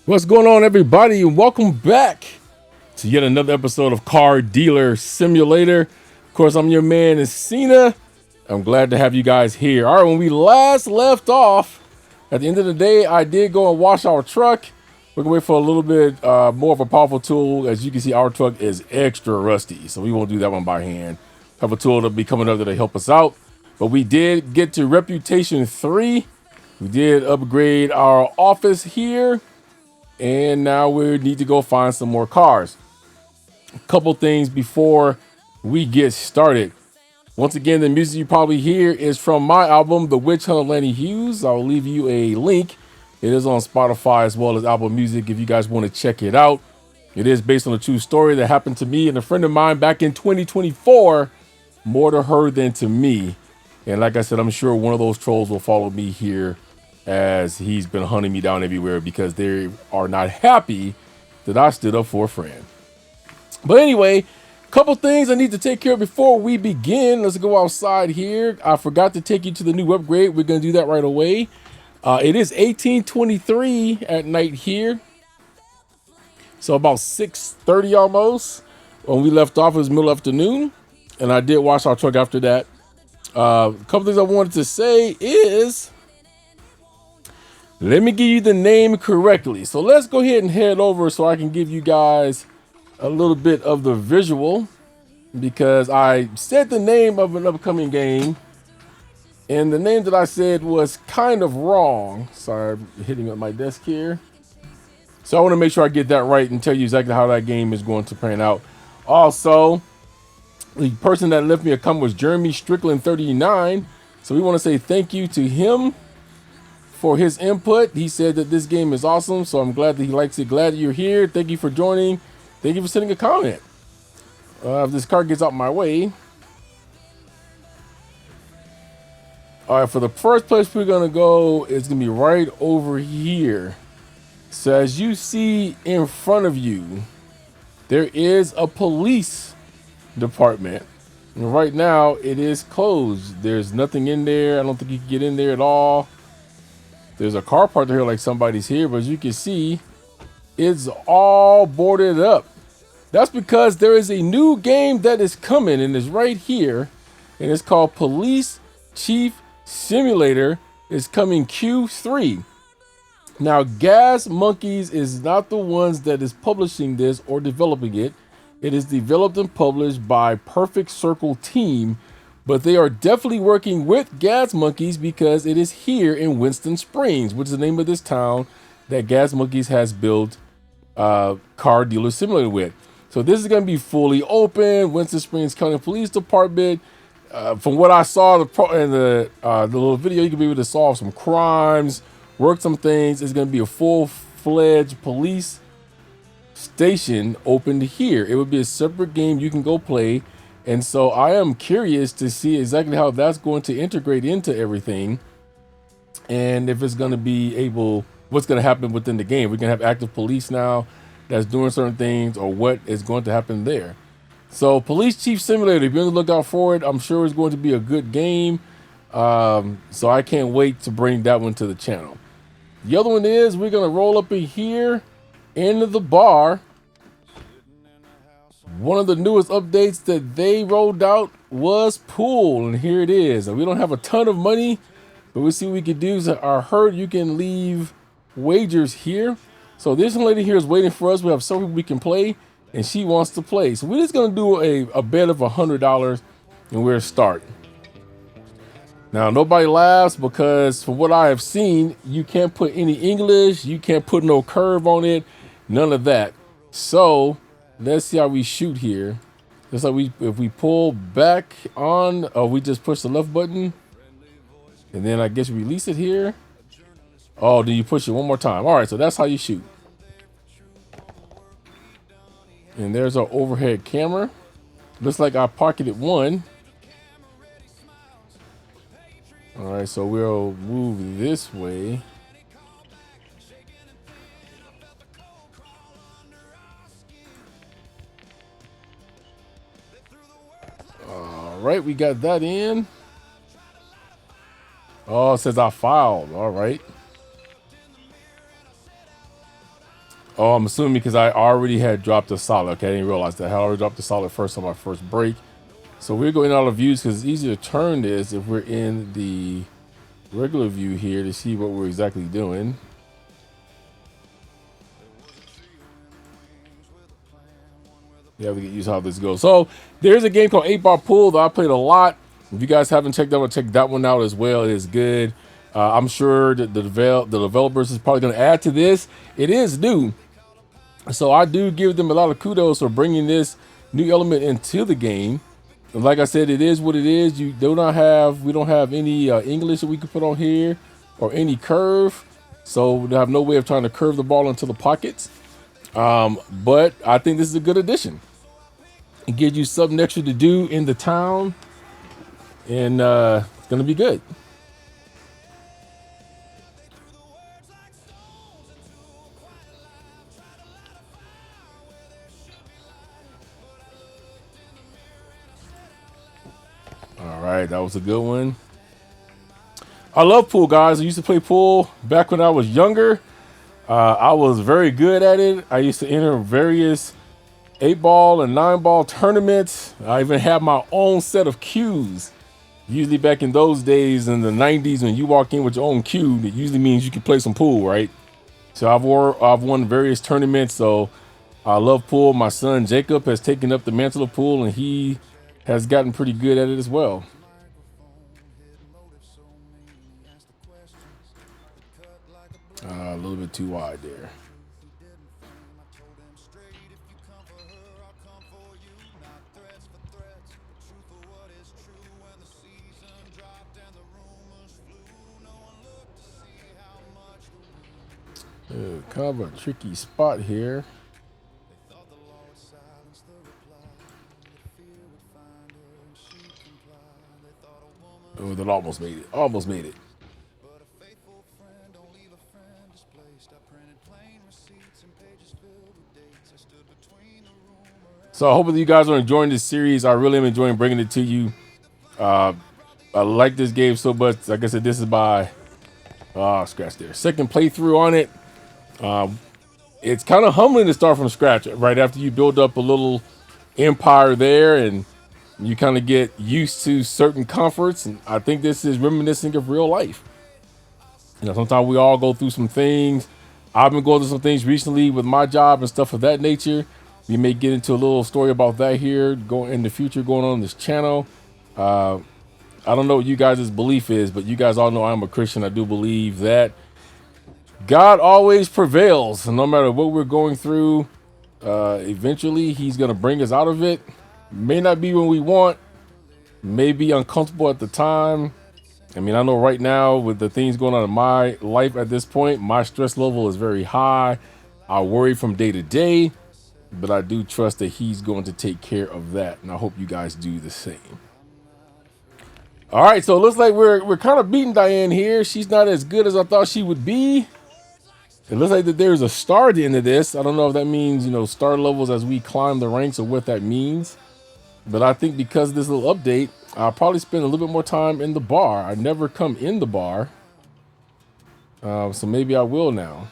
What's going on, everybody, and welcome back to yet another episode of Car Dealer Simulator. Of course, I'm your man, Cena. I'm glad to have you guys here. All right, when we last left off, at the end of the day, I did go and wash our truck. We're gonna wait for a little bit more of a powerful tool. As you can see, our truck is extra rusty, so we won't do that one by hand. Have a tool that'll be coming up that'll help us out. But we did get to Reputation 3. We did upgrade our office here. And now we need to go find some more cars. A couple things before we get started. Once again, the music you probably hear is from my album, The Witch Hunter Lanny Hughes. I'll leave you a link. It is on Spotify as well as Apple Music if you guys want to check it out. It is based on a true story that happened to me and a friend of mine back in 2024. More to her than to me. And like I said, I'm sure one of those trolls will follow me here as he's been hunting me down everywhere because they are not happy that I stood up for a friend. But anyway, a couple things I need to take care of before we begin. Let's go outside here. I forgot to take you to the new upgrade. We're going to do that right away. It is 18:23 at night here. So about 6:30 almost. When we left off, it was middle afternoon. And I did wash our truck after that. A couple things I wanted to say is, let me give you the name correctly. So let's go ahead and head over so I can give you guys a little bit of the visual, because I said the name of an upcoming game and the name that I said was kind of wrong. Sorry, I'm hitting up my desk here. So I want to make sure I get that right and tell you exactly how that game is going to pan out. Also, the person that left me a comment was Jeremy Strickland 39. So we want to say thank you to him for his input. He said that this game is awesome, so I'm glad that he likes it. Glad that you're here. Thank you for joining. Thank you for sending a comment. If this car gets out my way. All right, for the first place we're gonna go, it's gonna be right over here. So as you see in front of you, there is a police department. And right now it is closed. There's nothing in there. I don't think you can get in there at all. There's a car parked here like somebody's here, but as you can see, it's all boarded up. That's because there is a new game that is coming and is right here, and it's called Police Chief Simulator. It's coming Q3. Now, Gas Monkeys is not the ones that is publishing this or developing it. It is developed and published by Perfect Circle Team, but they are definitely working with Gas Monkeys because it is here in Winston Springs, which is the name of this town that Gas Monkeys has built Car Dealer Simulator with. So this is going to be fully open. Winston Springs County Police Department. From what I saw in the little video, you can be able to solve some crimes, work some things. It's going to be a full-fledged police station opened here. It would be a separate game you can go play. And so I am curious to see exactly how that's going to integrate into everything, and if it's going to be able, what's going to happen within the game. We're going to have active police now that's doing certain things, or what is going to happen there. So Police Chief Simulator, if you're on the lookout for it, I'm sure it's going to be a good game. So I can't wait to bring that one to the channel. The other one is we're going to roll up in here into the bar. One of the newest updates that they rolled out was pool, and here it is. And we don't have a ton of money, but we'll see what we can do. So I heard you can leave wagers here. So this lady here is waiting for us. We have several people we can play, and she wants to play. So we're just gonna do a bet of $100, and we'll start. Now nobody laughs because from what I have seen, you can't put any English, you can't put no curve on it, none of that. So let's see how we shoot here. Just like if we pull back on, we just push the left button, and then I guess you release it here. Oh, then you push it one more time. All right, so that's how you shoot. And there's our overhead camera. Looks like I pocketed one. All right, so we'll move this way. All right, we got that in. Oh, it says I filed. All right. Oh, I'm assuming because I already had dropped a solid. Okay, I didn't realize that. I had already dropped a solid first on my first break. So we're going out of views because it's easier to turn this if we're in the regular view here to see what we're exactly doing. You have to get used to how this goes. So there's a game called 8-Ball Pool that I played a lot. If you guys haven't checked that one, check that one out as well. It is good. I'm sure that the developers is probably going to add to this. It is new, so I do give them a lot of kudos for bringing this new element into the game. And like I said, it is what it is. We don't have any English that we could put on here or any curve, so we have no way of trying to curve the ball into the pockets. But I think this is a good addition. It gives you something extra to do in the town, and it's gonna be good. All right, that was a good one. I love pool, guys. I used to play pool back when I was younger. I was very good at it. I used to enter various 8-ball and 9-ball tournaments. I even had my own set of cues. Usually back in those days in the 90s, when you walk in with your own cue, it usually means you can play some pool, right? So I've won various tournaments. So I love pool. My son Jacob has taken up the mantle of pool, and he has gotten pretty good at it as well. A little bit too wide there. Kind of a tricky spot here. Oh, that almost made it. Almost made it. So I hope that you guys are enjoying this series. I really am enjoying bringing it to you. I like this game so much. Like I said, this is my scratch there. Second playthrough on it. It's kind of humbling to start from scratch right after you build up a little empire there, and you kind of get used to certain comforts. And I think this is reminiscent of real life. You know, sometimes we all go through some things. I've been going through some things recently with my job and stuff of that nature. We may get into a little story about that here going in the future going on this channel. I don't know what you guys' belief is, but you guys all know I'm a Christian. I do believe that God always prevails. No matter what we're going through, eventually he's going to bring us out of it. May not be when we want, may be uncomfortable at the time. I mean, I know right now with the things going on in my life at this point, my stress level is very high. I worry from day to day, but I do trust that he's going to take care of that. And I hope you guys do the same. All right, so it looks like we're kind of beating Diane here. She's not as good as I thought she would be. It looks like that there's a star at the end of this. I don't know if that means, you know, star levels as we climb the ranks or what that means. But I think because of this little update, I'll probably spend a little bit more time in the bar. I never come in the bar. So maybe I will now.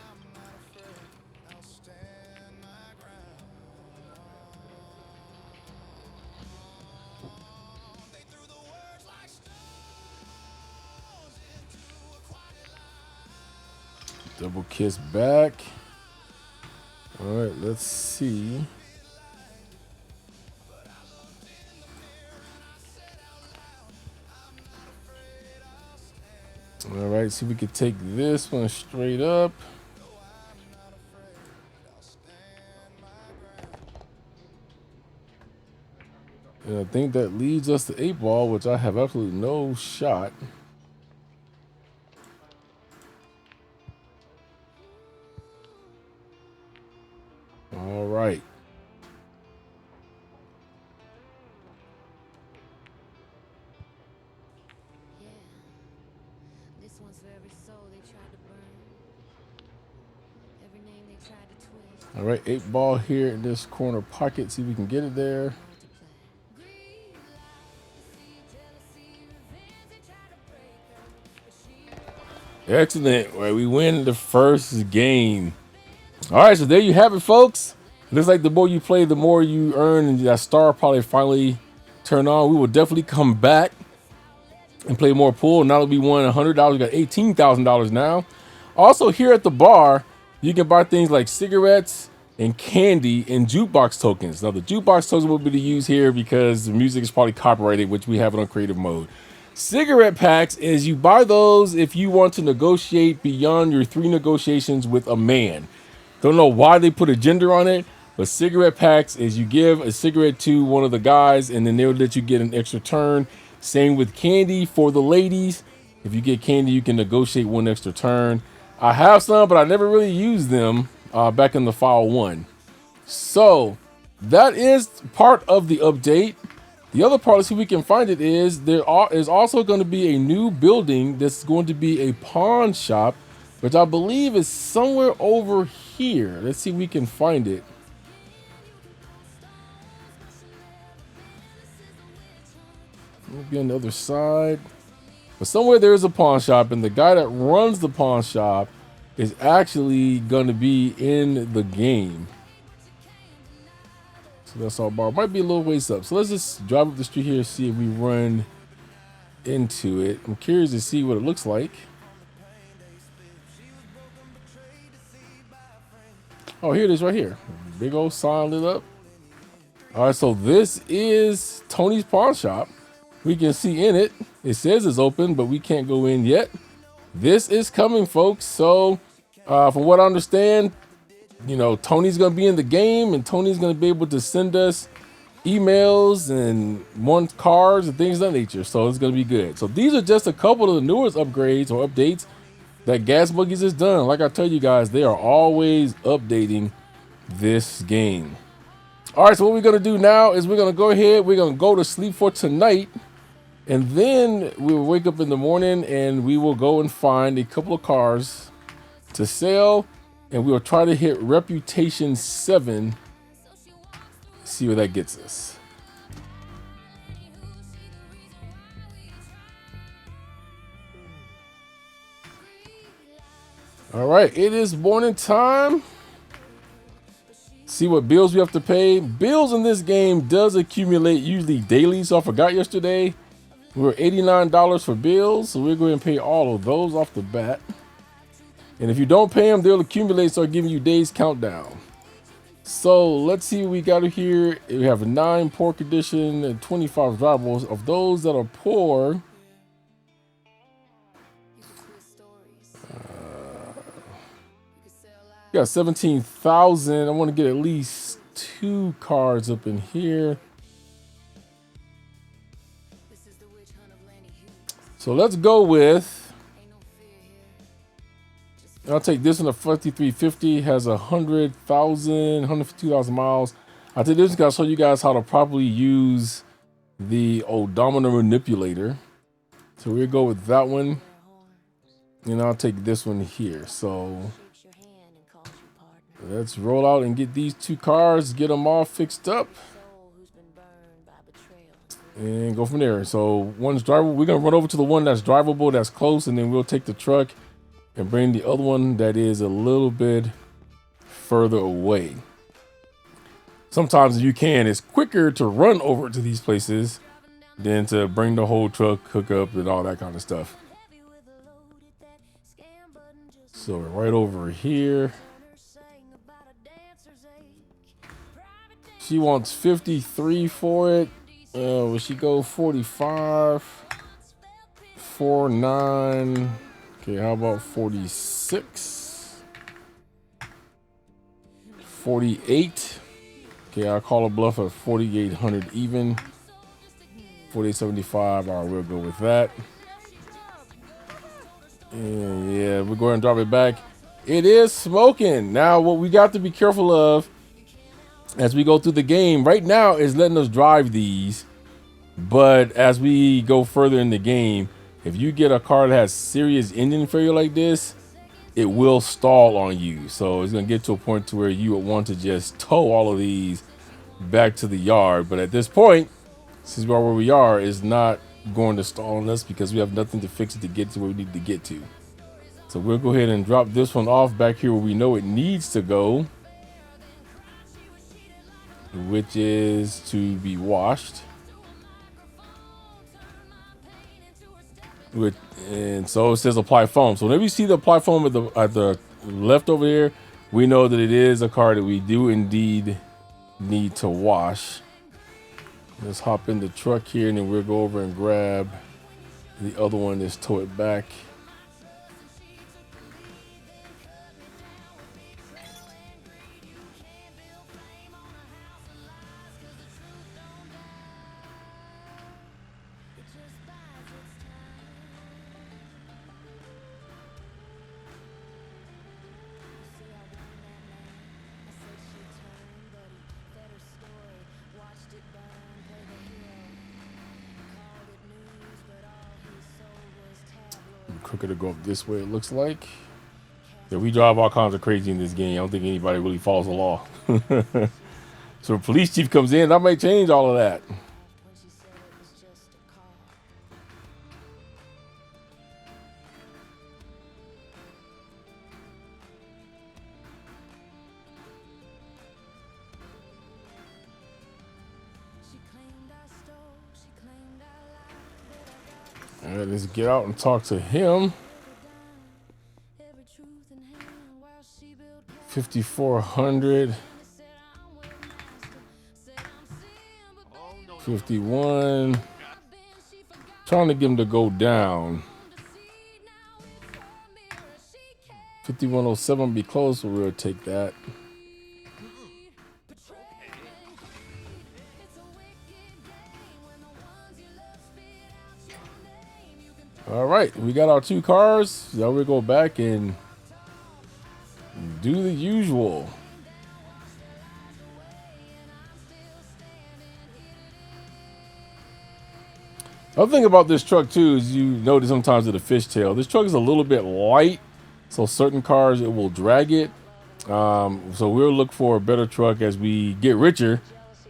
Double kiss back. All right, let's see. All right, see if we can take this one straight up. And I think that leads us to 8-ball, which I have absolutely no shot. All right. All right, 8-ball here in this corner pocket. See if we can get it there. Excellent. Well, we win the first game. All right, so there you have it, folks. Looks like the more you play, the more you earn, and that star probably finally turn on. We will definitely come back and play more pool. Now that we won $100, we got $18,000 now. Also, here at the bar, you can buy things like cigarettes and candy and jukebox tokens. Now, the jukebox tokens will be to use here because the music is probably copyrighted, which we have it on creative mode. Cigarette packs is you buy those if you want to negotiate beyond your 3 negotiations with a man. Don't know why they put a gender on it, but cigarette packs is you give a cigarette to one of the guys and then they'll let you get an extra turn. Same with candy for the ladies. If you get candy, you can negotiate 1 extra turn. I have some, but I never really used them back in the file 1. So that is part of the update. The other part, let's see if we can find it, is there is also going to be a new building that's going to be a pawn shop, which I believe is somewhere over here. Let's see if we can find it. Maybe on the other side. But somewhere there is a pawn shop, and the guy that runs the pawn shop is actually going to be in the game. So that's all bar. Might be a little ways up. So let's just drive up the street here and see if we run into it. I'm curious to see what it looks like. Oh, here it is right here. Big old sign lit up. All right, so this is Tony's pawn shop. We can see in it, it says it's open, but we can't go in yet. This is coming, folks. So from what I understand, you know, Tony's going to be in the game, and Tony's going to be able to send us emails and want cards and things of that nature. So it's going to be good. So these are just a couple of the newest upgrades or updates that Gas Buggies has done. Like I tell you guys, they are always updating this game. All right, so what we're going to do now is we're going to go ahead. We're going to go to sleep for tonight. And then we'll wake up in the morning and we will go and find a couple of cars to sell. And we'll try to hit Reputation 7. See where that gets us. All right, it is morning time. See what bills we have to pay. Bills in this game does accumulate usually daily. So I forgot yesterday. We were $89 for bills. So we're going to pay all of those off the bat. And if you don't pay them, they'll accumulate, start giving you days countdown. So let's see what we got here. We have 9 poor condition and 25 drivers. Of those that are poor, we got 17,000. I want to get at least 2 cars up in here. So let's go with, I'll take this one, a 5350, has 152,000 miles. I think this is going to show you guys how to properly use the odometer manipulator. So we'll go with that one. And I'll take this one here. So let's roll out and get these 2 cars, get them all fixed up, and go from there. So one's drivable. We're going to run over to the one that's drivable, that's close, and then we'll take the truck and bring the other one that is a little bit further away. Sometimes if you can, it's quicker to run over to these places than to bring the whole truck, hook up, and all that kind of stuff. So we're right over here. She wants 53 for it. Will she go 45? 49. Okay, how about 46? 48. Okay, I'll call a bluff at 4,800 even. 4875. All right, we'll go with that. And yeah, we're going to drop it back. It is smoking. Now, what we got to be careful of as we go through the game right now is letting us drive these. But as we go further in the game, if you get a car that has serious engine failure like this, it will stall on you. So it's going to get to a point to where you would want to just tow all of these back to the yard. But at this point, since we are where we are, is not going to stall on us because we have nothing to fix it to get to where we need to get to. So we'll go ahead and drop this one off back here where we know it needs to go, which is to be washed. And so it says apply foam. So whenever you see the apply foam at the left over here, we know that it is a car that we do indeed need to wash. Let's hop in the truck here, and then we'll go over and grab the other one that's tow it back. Quicker to go up this way, it looks like. Yeah, we drive all kinds of crazy in this game. I don't think anybody really follows the law. So the police chief comes in, that might change all of that. All right, let's get out and talk to him. 5,400. 51. Trying to get him to go down. 5107 be close, so we'll take that. All right, we got our two cars. Now we'll go back and do the usual. Other thing about this truck too is you notice sometimes with a fishtail, this truck is a little bit light, so certain cars it will drag it. So we'll look for a better truck as we get richer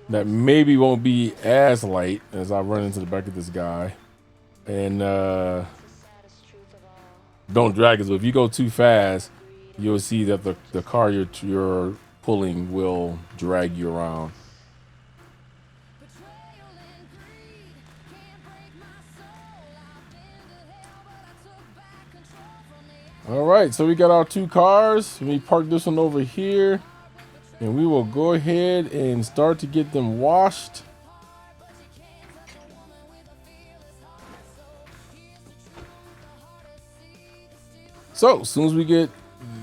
that maybe won't be as light. As I run into the back of this guy, and don't drag it. So if you go too fast, you'll see that the car you're pulling will drag you around. All right, so we got our two cars. Let me park this one over here, and we will go ahead and start to get them washed. So as soon as we get,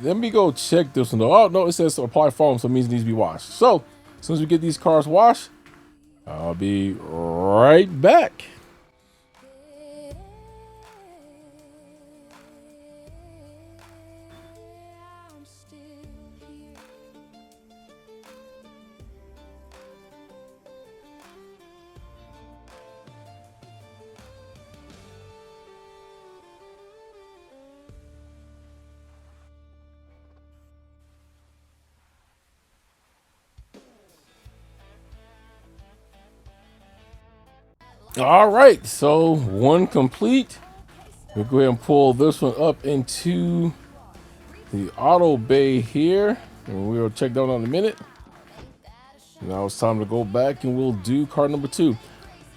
let me go check this one though. Oh no, it says apply foam, so it means it needs to be washed. So as soon as we get these cars washed, I'll be right back. All right, so one complete. We'll go ahead and pull this one up into the auto bay here, and we'll check that out in a minute. Now it's time to go back and we'll do car number two.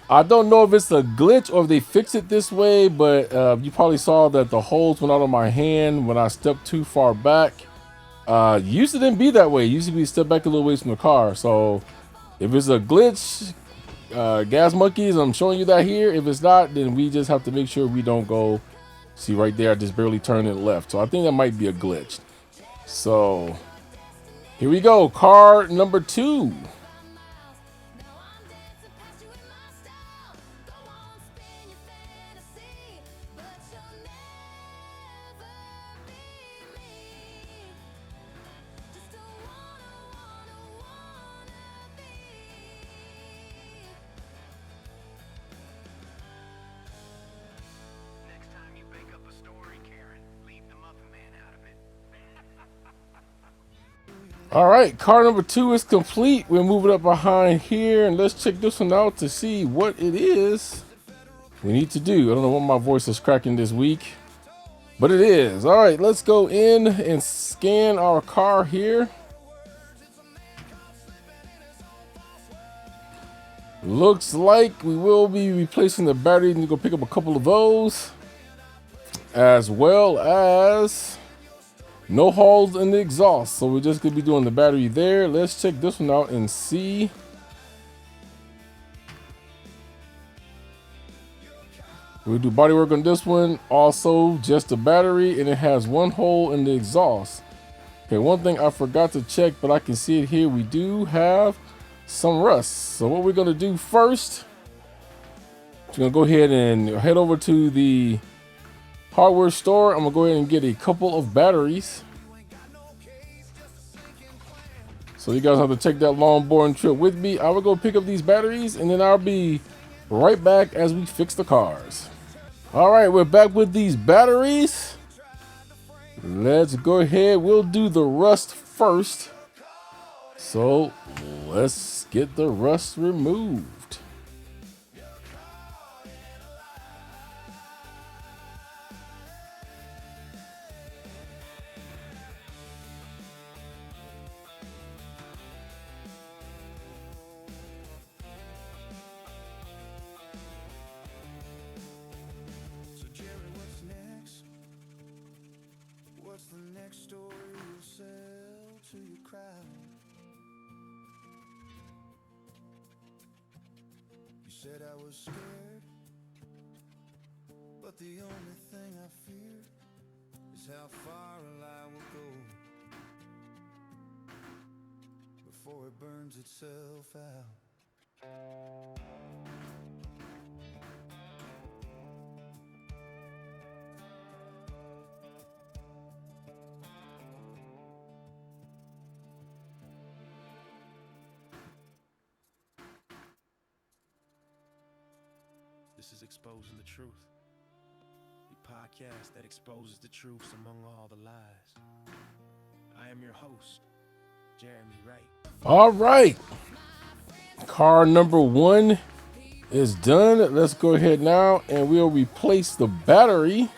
I don't know if it's a glitch or if they fix it this way, but you probably saw that the holes went out of my hand when I stepped too far back. Used to didn't be that way. Used to be step back a little ways from the car. So if it's a glitch, gas monkeys, I'm showing you that here. If it's not, then we just have to make sure we don't go. See right there, I just barely turned it left. So I think that might be a glitch. So here we go, car number two. All right, car number two is complete. We'll move it up behind here, and let's check this one out to see what it is we need to do. I don't know what my voice is cracking this week. But it is. All right, let's go in and scan our car here. Looks like we will be replacing the battery. Need to go pick up a couple of those, as well as no holes in the exhaust. So we're just gonna be doing the battery there. Let's check this one out and see. We'll do body work on this one. Also, just the battery, and it has one hole in the exhaust. Okay, one thing I forgot to check, but I can see it here. We do have some rust. So what we're gonna do first, we're gonna go ahead and head over to the hardware store. I'm gonna go ahead and get a couple of batteries. So you guys have to take that long boring trip with me. I will go pick up these batteries, and then I'll be right back as we fix the cars. All right, we're back with these batteries. Let's go ahead. We'll do the rust first. So let's get the rust removed. What's the next story you'll sell to your crowd? You said I was scared, but the only thing I fear is how far a lie will go before it burns itself out. This is Exposing the Truth, the podcast that exposes the truths among all the lies. I am your host, Jeremy Wright. All right, car number one is done. Let's go ahead now and we'll replace the battery.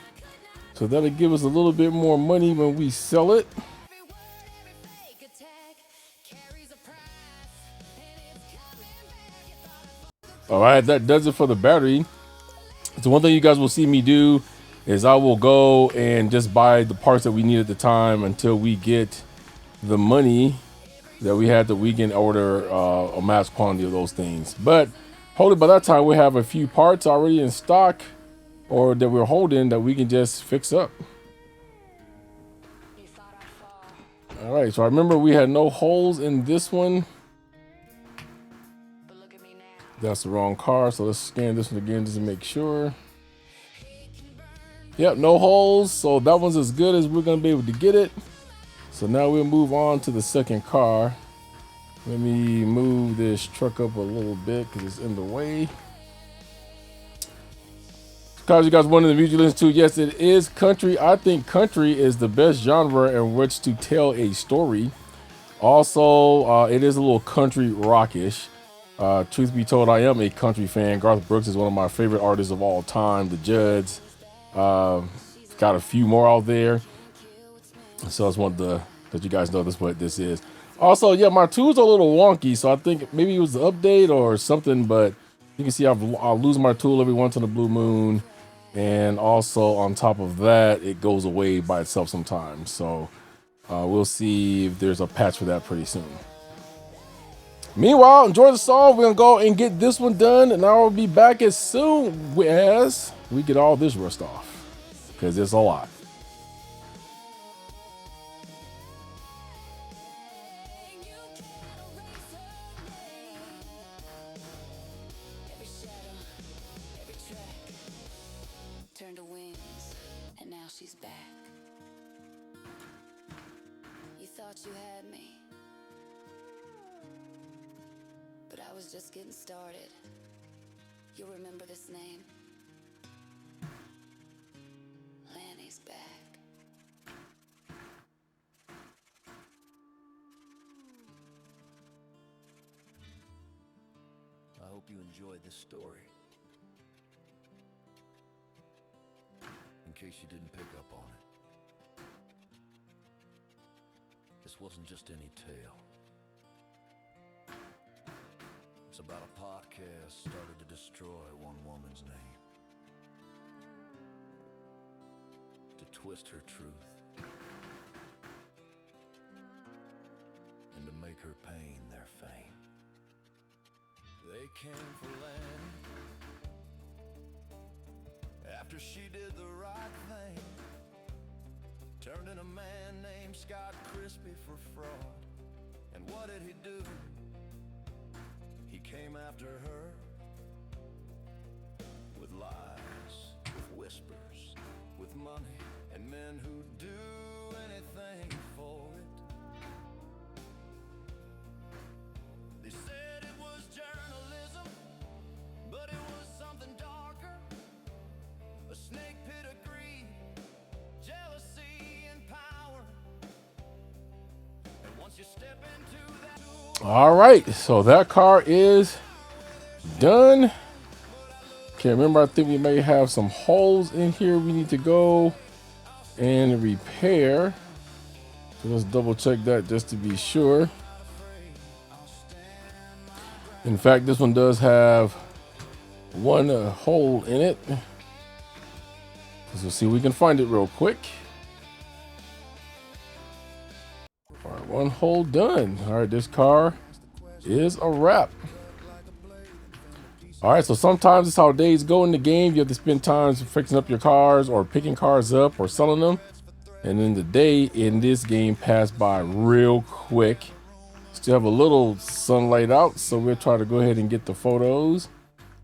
So that'll give us a little bit more money when we sell it. All right, that does it for the battery. So one thing you guys will see me do is I will go and just buy the parts that we need at the time until we get the money that we had, that we can order a mass quantity of those things. But hopefully by that time we have a few parts already in stock or that we're holding that we can just fix up. All right, so I remember we had no holes in this one. That's the wrong car, so let's scan this one again just to make sure. Yep, no holes, so that one's as good as we're gonna be able to get it. So now we'll move on to the second car. Let me move this truck up a little bit because it's in the way. Cars you guys wanted the music you listen to, yes, it is country. I think country is the best genre in which to tell a story. Also, it is a little country rockish. Truth be told, I am a country fan. Garth Brooks is one of my favorite artists of all time. The Judds, got a few more out there. So I just wanted to let you guys know what this is. Also, yeah, my tools are a little wonky, so I think maybe it was the update or something, but you can see I'll lose my tool every once in a blue moon. And also on top of that, it goes away by itself sometimes. So we'll see if there's a patch for that pretty soon. Meanwhile, enjoy the song. We're gonna go and get this one done, and I will be back as soon as we get all this rust off, because it's a lot. Turned to wings, and now she's back. You thought you had me, but I was just getting started. You'll remember this name. Lanny's back. I hope you enjoyed this story. In case you didn't pick up on it, this wasn't just any tale. It's about a podcast started to destroy one woman's name, to twist her truth, and to make her pain their fame. They came for land after she did the right thing, turned in a man named Scott Crispy for fraud. And what did he do? He came after her with lies, with whispers, with money, and men who'd do anything for it. They said it was journalism, but it was something darker. A snake pit of greed, jealousy, and power. And once you step into that... All right, so that car is done. Can't remember. I think we may have some holes in here we need to go and repair. So let's double check that just to be sure. In fact, this one does have one hole in it. So we'll see if we can find it real quick. All right, one hole done. All right, this car is a wrap. All right, so sometimes it's how days go in the game. You have to spend time fixing up your cars or picking cars up or selling them. And then the day in this game passed by real quick. Still have a little sunlight out, so we'll try to go ahead and get the photos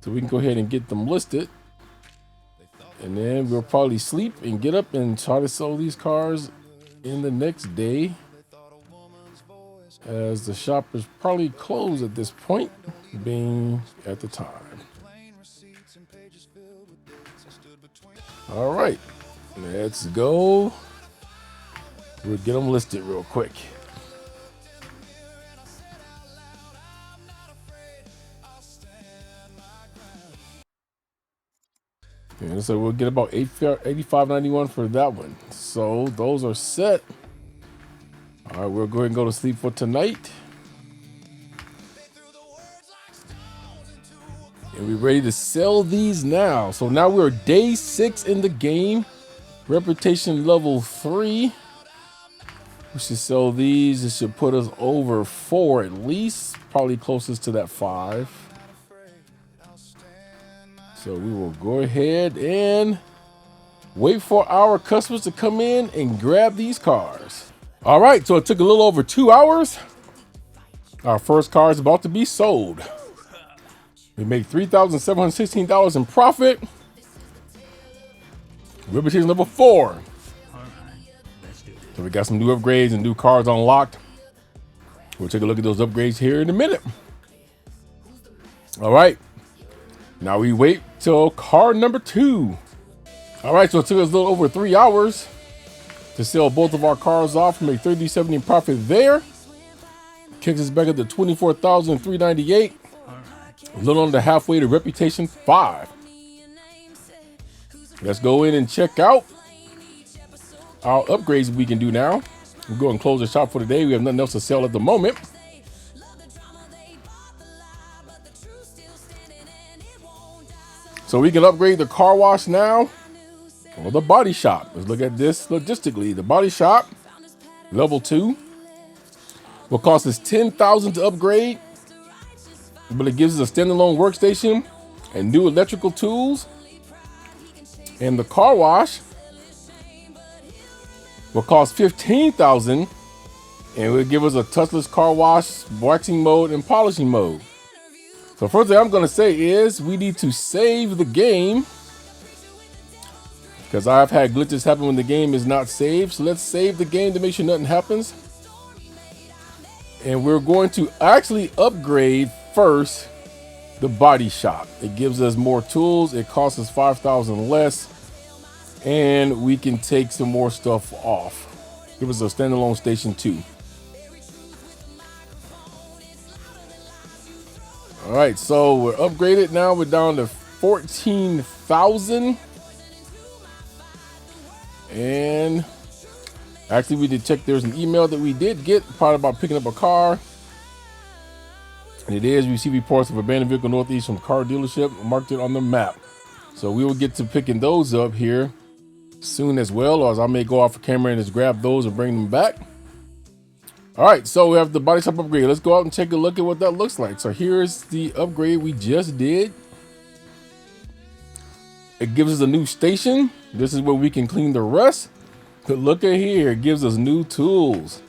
so we can go ahead and get them listed. And then we'll probably sleep and get up and try to sell these cars in the next day, as the shop is probably closed at this point, being at the time. All right, let's go. We'll get them listed real quick. And so we'll get about $85.91 for that one. So those are set. All right, we'll go ahead and go to sleep for tonight. And we're ready to sell these now. So now we're day 6 in the game. Reputation level 3. We should sell these. It should put us over 4 at least. Probably closest to that 5. So we will go ahead and wait for our customers to come in and grab these cars. All right, so it took a little over 2 hours. Our first car is about to be sold. We made $3,716 in profit. Reputation level 4. So we got some new upgrades and new cars unlocked. We'll take a look at those upgrades here in a minute. All right. Now we wait till car number 2. All right, so it took us a little over 3 hours to sell both of our cars off. We made $3,370 in profit there. Kicks us back up to $24,398. A little under halfway to Reputation 5. Let's go in and check out our upgrades we can do now. We'll go and close the shop for today. We have nothing else to sell at the moment. So we can upgrade the car wash now, or the body shop. Let's look at this logistically. The body shop, level 2, will cost us $10,000 to upgrade, but it gives us a standalone workstation and new electrical tools. And the car wash will cost $15,000, and it will give us a touchless car wash, waxing mode, and polishing mode. So first thing I'm going to say is we need to save the game, because I've had glitches happen when the game is not saved. So let's save the game to make sure nothing happens. And we're going to actually upgrade first the body shop. It gives us more tools. It costs us $5,000 less, and we can take some more stuff off. Give us a standalone station too. All right, so we're upgraded now. We're down to 14,000. And actually, we did check. There's an email that we did get, part about picking up a car. And it is, we receive reports of abandoned vehicle northeast from car dealership, marked it on the map. So we will get to picking those up here soon as well, or as I may go off the camera and just grab those and bring them back. All right, so we have the body shop upgrade. Let's go out and take a look at what that looks like. So here's the upgrade we just did. It gives us a new station. This is where we can clean the rust. But look at here, it gives us new tools.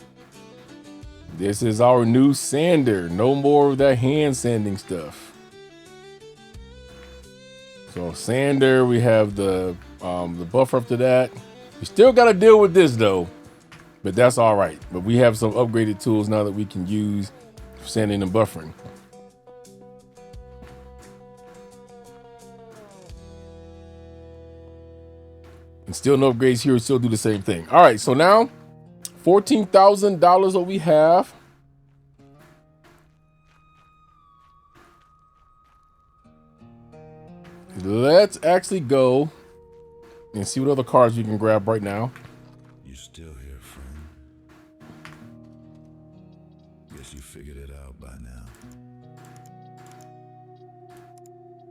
This is our new sander. No more of that hand sanding stuff. So sander, we have the buffer up to that. We still got to deal with this though, but that's all right. But we have some upgraded tools now that we can use for sanding and buffering. And still no upgrades here, we still do the same thing. All right, so now $14,000 what we have. Let's actually go and see what other cars we can grab right now. You still here, friend? Guess you figured it out by now.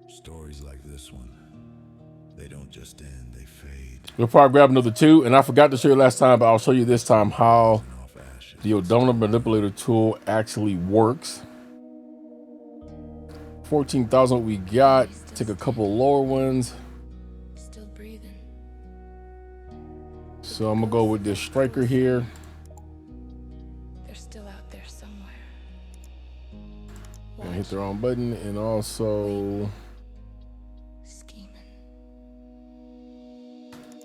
Stories like this one, they don't just end, they fade. We'll probably grab another two, and I forgot to show you last time, but I'll show you this time how Off ashes. the odometer manipulator tool actually works. 14,000 we got. Take a couple lower ones. Still breathing. So I'm gonna go with this striker here. They're still out there somewhere. And hit the wrong button, and also Scheming.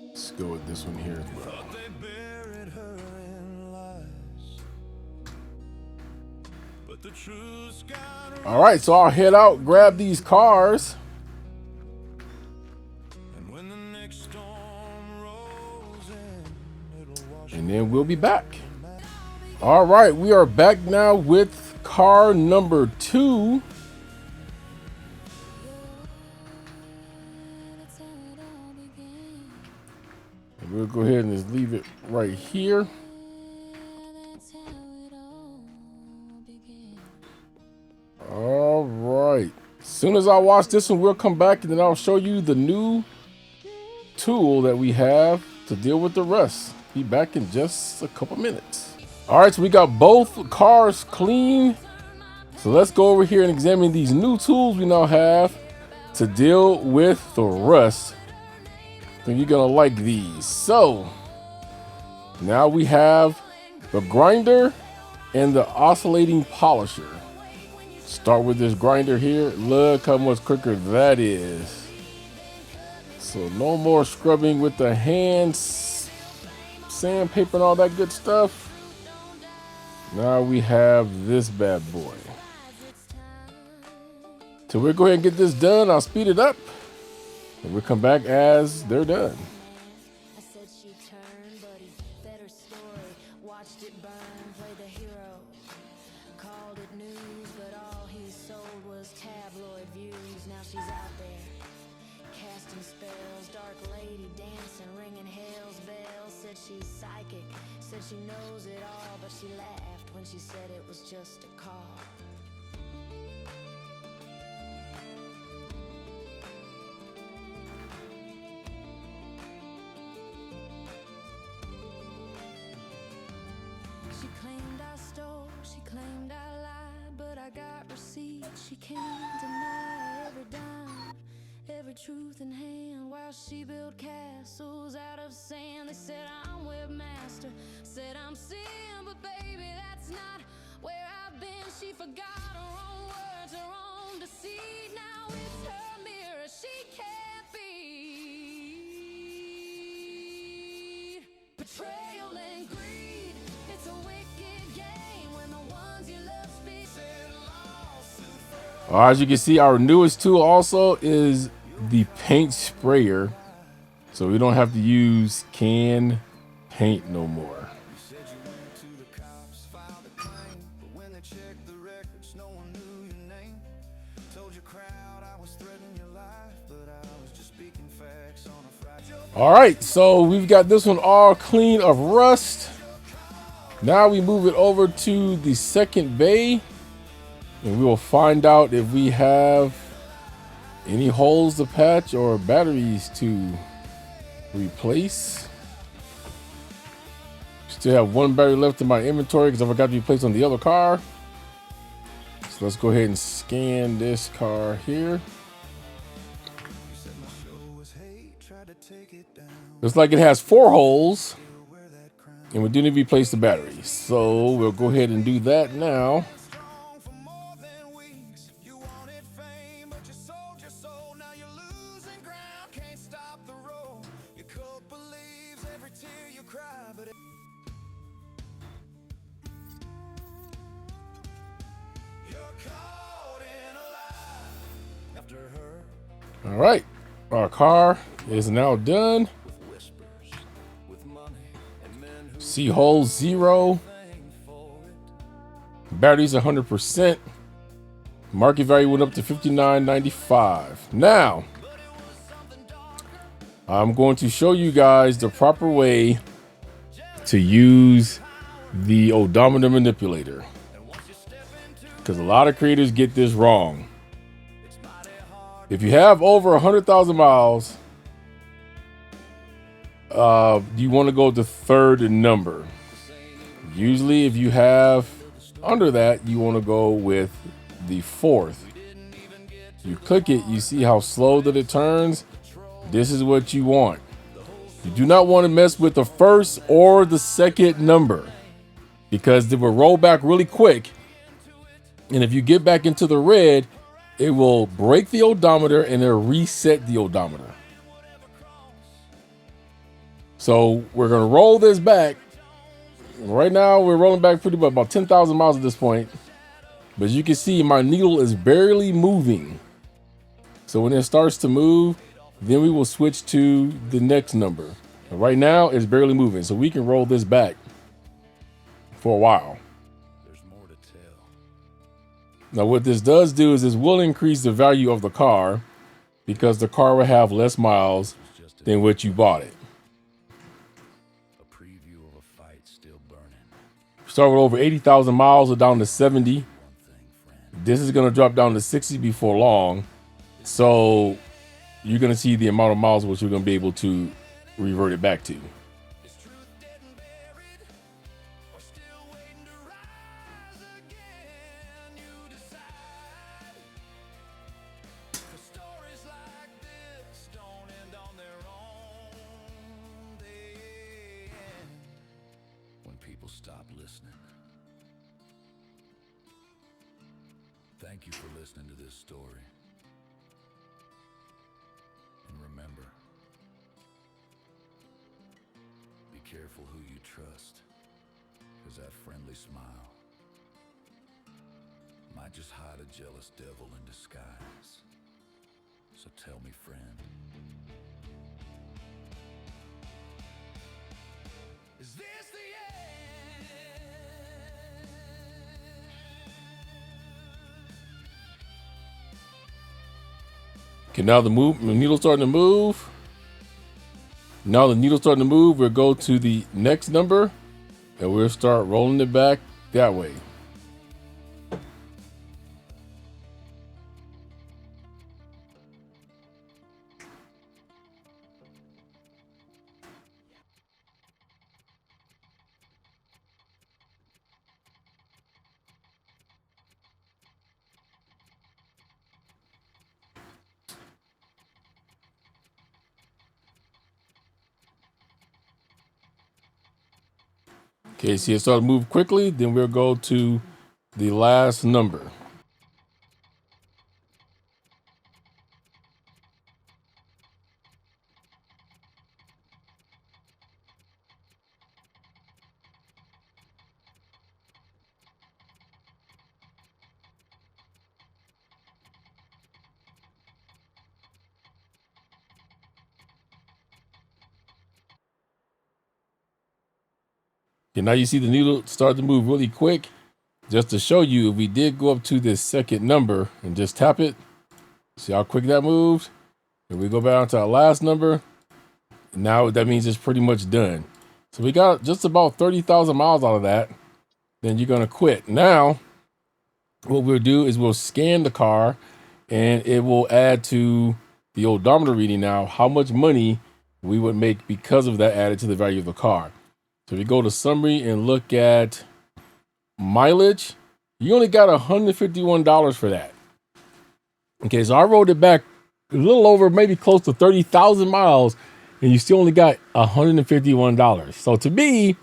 let's go with this one here as well. Thought they buried her in lies, but the truth's got All right, so I'll head out, grab these cars. and when the next storm rolls in, it'll wash And then we'll be back. All right, we are back now with car number 2. And we'll go ahead and just leave it right here. All right. As soon as I watch this one, we'll come back and then I'll show you the new tool that we have to deal with the rust. Be back in just a couple minutes. All right, so we got both cars clean. So let's go over here and examine these new tools we now have to deal with the rust. I think you're gonna like these. So now we have the grinder and the oscillating polisher. Start with this grinder here. Look how much quicker that is. So no more scrubbing with the hands, sandpaper and all that good stuff. Now we have this bad boy. So we'll go ahead and get this done. I'll speed it up and we'll come back as they're done. I said she turned, but he fed her story. Watched it burn, played the hero. Called it news, but all he sold was tabloid views. Now she's out there, casting spells. Dark lady dancing, ringing hell's bells. Said she's psychic, said she knows it all, but she laughed when she said it was just a call. She claimed I stole, she claimed I lied, but I got receipts she can't deny. Every dime, every truth in hand, while she built castles out of sand. They said I'm webmaster, said I'm sin, but baby that's not where I've been. She forgot her own words, her own deceit. Now it's her mirror she can't beat. Betrayal and greed, it's a wicked game when the ones you love speak. As you can see, our newest tool also is the paint sprayer. So we don't have to use canned paint no more. You said you went to the cops, filed a claim, but when they checked the records, no one knew your name. Told your crowd I was threatening your life, but I was just speaking facts on a fragile. All right, so we've got this one all clean of rust. Now we move it over to the second bay, and we will find out if we have any holes to patch or batteries to replace. Still have one battery left in my inventory because I forgot to replace on the other car. So let's go ahead and scan this car here. You said my show was hate, tried to take it down. Looks like it has 4 holes, Wear that crown. and we do need to replace the battery. So we'll go ahead and do that now. Strong for more than weeks. You wanted fame, but you sold your soul. Now you're losing ground. Can't stop the road. Your cup believes every tear you cry, but you're caught in a lie. After her, All right, our car is now done. with whispers, with money, and men who See hole 0. paying for it. Batteries 100%. Market value went up to $59.95. Now, I'm going to show you guys the proper way to use the odometer manipulator, because a lot of creators get this wrong. If you have over 100,000 miles, you want to go with the third number. Usually, if you have under that, you want to go with the fourth. You click it, you see how slow that it turns. This is what you want. You do not want to mess with the first or the second number, because they will roll back really quick. And if you get back into the red, it will break the odometer and it'll reset the odometer. So we're going to roll this back. Right now, we're rolling back pretty much about 10,000 miles at this point. But as you can see, my needle is barely moving. So when it starts to move, then we will switch to the next number. And right now, it's barely moving. So we can roll this back for a while. There's more to tell. Now, what this does do is this will increase the value of the car, because the car will have less miles than what you bought it. A preview of a fight still burning. Start with over 80,000 miles or down to 70. One thing, friend. This is going to drop down to 60 before long. So you're going to see the amount of miles which you're going to be able to revert it back to. Is truth dead and buried, or still waiting to rise again? You decide. 'Cause stories like this don't end on their own. They end when people stop listening. Thank you for listening to this story. And remember, be careful who you trust, because that friendly smile might just hide a jealous devil in disguise. So tell me, friend, is this the end? Okay, now the needle's starting to move. Now the needle's starting to move. We'll go to the next number and we'll start rolling it back that way. Okay, see it started to move quickly. Then we'll go to the last number. Okay, now you see the needle start to move really quick. just to show you, if we did go up to this second number and just tap it, see how quick that moved? If we go back to our last number, now that means it's pretty much done. So we got just about 30,000 miles out of that. Then you're going to quit. Now, what we'll do is we'll scan the car and it will add to the odometer reading now how much money we would make because of that added to the value of the car. So if we go to summary and look at mileage, you only got $151 for that. Okay, so I rode it back a little over, maybe close to 30,000 miles, and you still only got $151. So to me,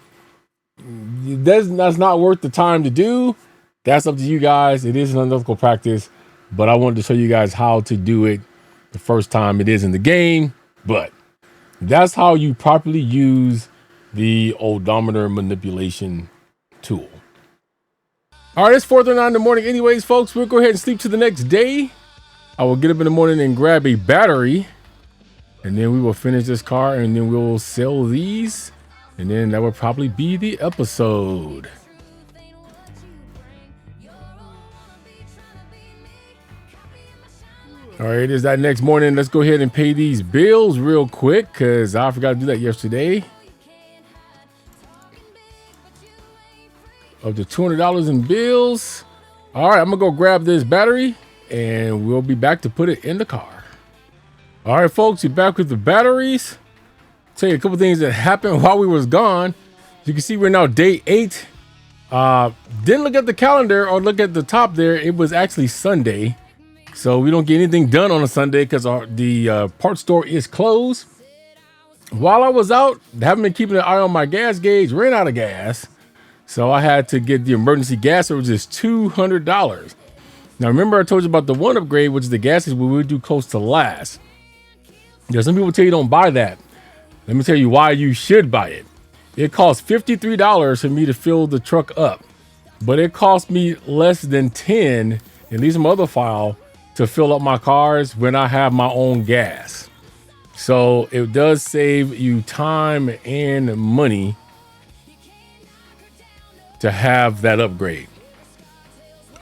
that's not worth the time to do. That's up to you guys. It is an unethical practice, but I wanted to show you guys how to do it the first time it is in the game. But that's how you properly use the odometer manipulation tool. All right, it's 4:39 in the morning anyways, folks. We'll go ahead and sleep to the next day. I will get up in the morning and grab a battery, and then we will finish this car, and then we'll sell these, and then that will probably be the episode. All right, it is that next morning. Let's go ahead and pay these bills real quick because I forgot to do that yesterday. Up to $200 in bills. All right, I'm gonna go grab this battery and we'll be back to put it in the car. All right, folks, we're back with the batteries. Tell you a couple things that happened while we was gone. You can see we're now day 8. Didn't look at the calendar or look at the top there. It was actually Sunday. So we don't get anything done on a Sunday because the parts store is closed. While I was out, haven't been keeping an eye on my gas gauge, ran out of gas. So I had to get the emergency gas, which is $200. Now, remember I told you about the one upgrade, which is the gas we would do close to last. There's some people tell you don't buy that. Let me tell you why you should buy it. It costs $53 for me to fill the truck up, but it cost me less than 10, at least in my other file, to fill up my cars when I have my own gas. So it does save you time and money to have that upgrade.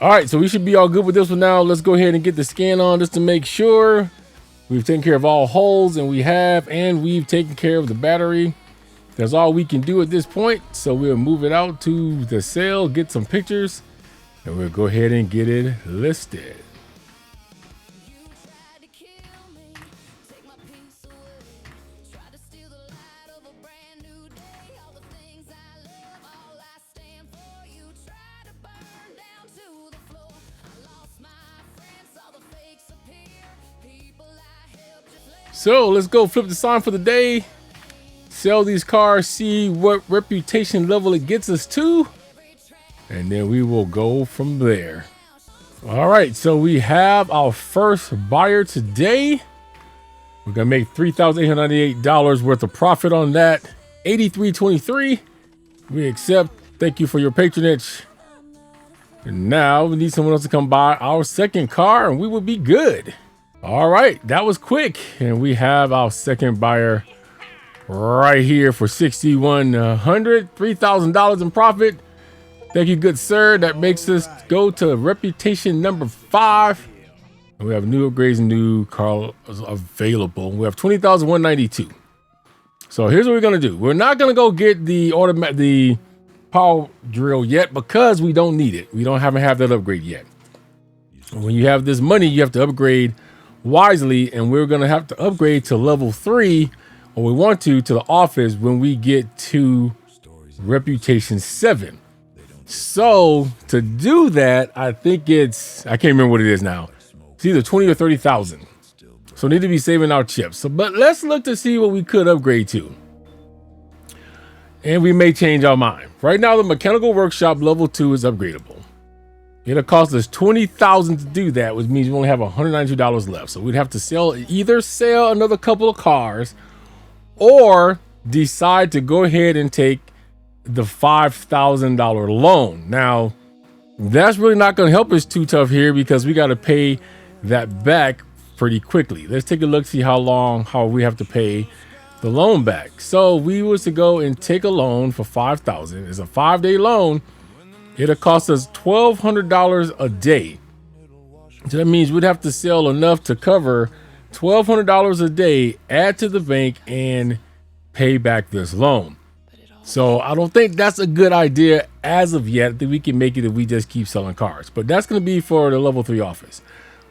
All right, so we should be all good with this one now. Let's go ahead and get the scan on just to make sure we've taken care of all holes, and we've taken care of the battery. That's all we can do at this point. So we'll move it out to the sale, get some pictures, and we'll go ahead and get it listed. So let's go flip the sign for the day, sell these cars, see what reputation level it gets us to, and then we will go from there. All right, so we have our first buyer today. We're gonna make $3,898 worth of profit on that. $83.23. We accept. Thank you for your patronage. And now we need someone else to come buy our second car, and we will be good. All right, that was quick, and we have our second buyer right here for $6,100, $3,000 in profit. Thank you, good sir. That makes us go to reputation number 5. And we have new upgrades and new cars available. We have 20,192. So here's what we're gonna do. We're not gonna go get the power drill yet because we don't need it. We haven't have that upgrade yet. When you have this money, you have to upgrade wisely, and we're gonna have to upgrade to level 3, or we want to the office when we get to reputation 7. So to do that, I think I can't remember what it is now. It's either 20 or 30,000. So we need to be saving our chips. But let's look to see what we could upgrade to, and we may change our mind. Right now, the mechanical workshop level 2 is upgradable. It'll cost us $20,000 to do that, which means we only have $192 left. So we'd have to either sell another couple of cars or decide to go ahead and take the $5,000 loan. Now, that's really not going to help us too tough here because we got to pay that back pretty quickly. Let's take a look, see how we have to pay the loan back. So we was to go and take a loan for $5,000. It's a 5-day loan. it'll cost us $1,200 a day. So that means we'd have to sell enough to cover $1,200 a day, add to the bank, and pay back this loan. So I don't think that's a good idea as of yet. I think we can make it if we just keep selling cars. But that's going to be for the level 3 office.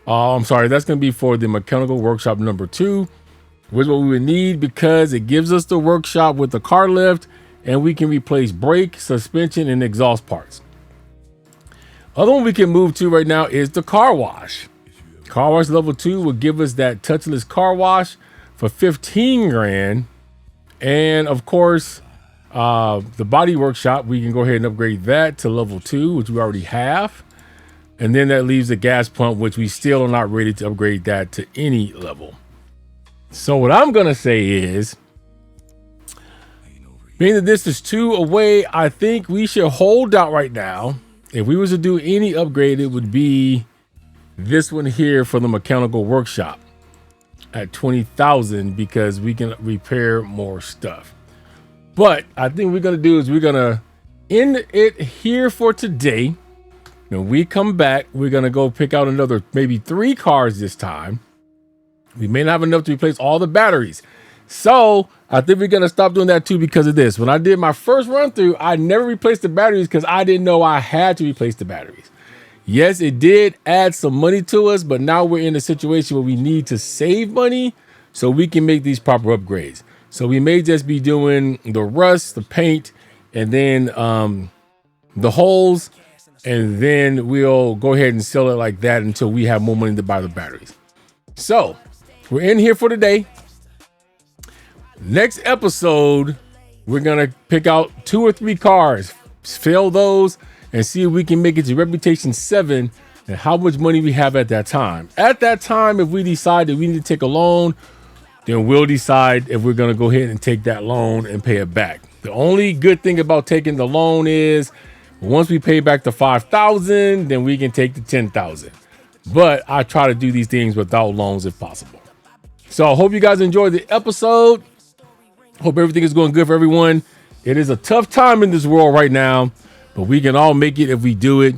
I'm sorry, that's going to be for the mechanical workshop number 2, which is what we would need because it gives us the workshop with the car lift, and we can replace brake, suspension, and exhaust parts. Other one we can move to right now is the car wash. Car wash level 2 will give us that touchless car wash for 15 grand. And of course, the body workshop, we can go ahead and upgrade that to level 2, which we already have. And then that leaves the gas pump, which we still are not ready to upgrade that to any level. So what I'm going to say is, being that this is 2 away, I think we should hold out right now. If we was to do any upgrade, it would be this one here for the mechanical workshop at 20,000 because we can repair more stuff. But I think what we're going to do is we're going to end it here for today. When we come back, we're going to go pick out another maybe 3 cars this time. We may not have enough to replace all the batteries. So I think we're going to stop doing that too because of this. When I did my first run through, I never replaced the batteries because I didn't know I had to replace the batteries. Yes, it did add some money to us, but now we're in a situation where we need to save money so we can make these proper upgrades. So we may just be doing the rust, the paint, and then the holes, and then we'll go ahead and sell it like that until we have more money to buy the batteries. So we're in here for today. Next episode, we're going to pick out 2 or 3 cars, fill those, and see if we can make it to Reputation 7 and how much money we have at that time. At that time, if we decide that we need to take a loan, then we'll decide if we're going to go ahead and take that loan and pay it back. The only good thing about taking the loan is once we pay back the $5,000, then we can take the $10,000. But I try to do these things without loans if possible. So I hope you guys enjoyed the episode. Hope everything is going good for everyone. It is a tough time in this world right now, but we can all make it if we do it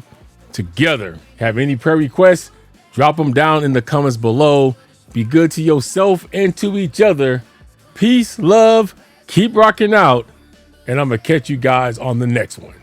together. Have any prayer requests? Drop them down in the comments below. Be good to yourself and to each other. Peace, love, keep rocking out, and I'm going to catch you guys on the next one.